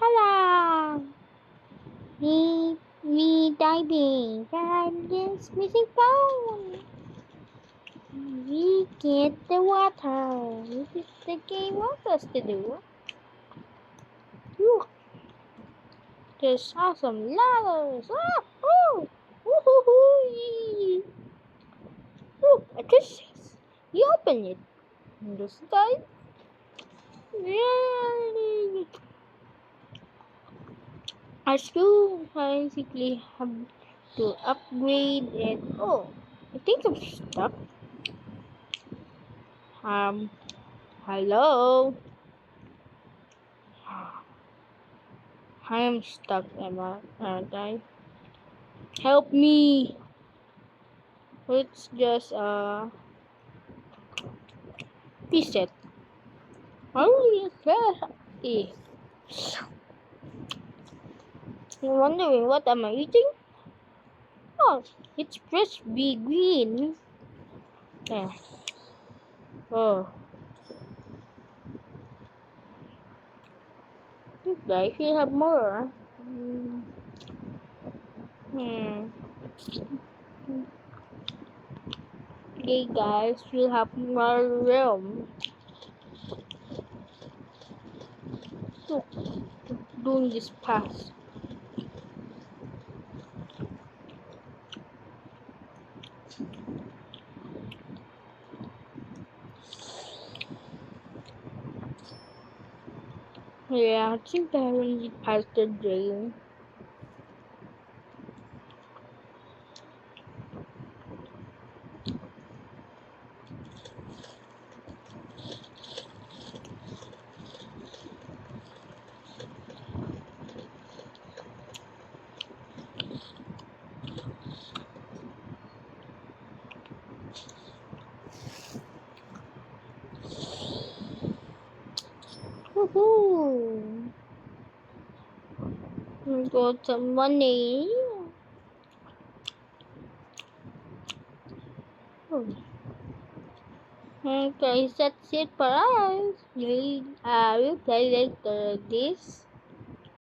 Hello! Me diving. I'm this missing phone. We get the water. This is the game wants us to do. Look, there's awesome ladders. Ah, oh, woohoo! Look, a fish. You open it. And the sky. Really. Our school basically have to upgrade it. Oh, I think I'm stuck. Hello? I'm stuck, Emma, aren't I? Help me! It's just, reset. Holy crap! You're wondering what am I eating? Oh, it's crispy green. Yeah. Oh, this guy should have more. Hmm. Okay, guys, we'll have more room. Look, doing this pass. Yeah, I think I already passed the drain. Woohoo! We got some money. Oh. Okay, that's it for us. We'll play later this.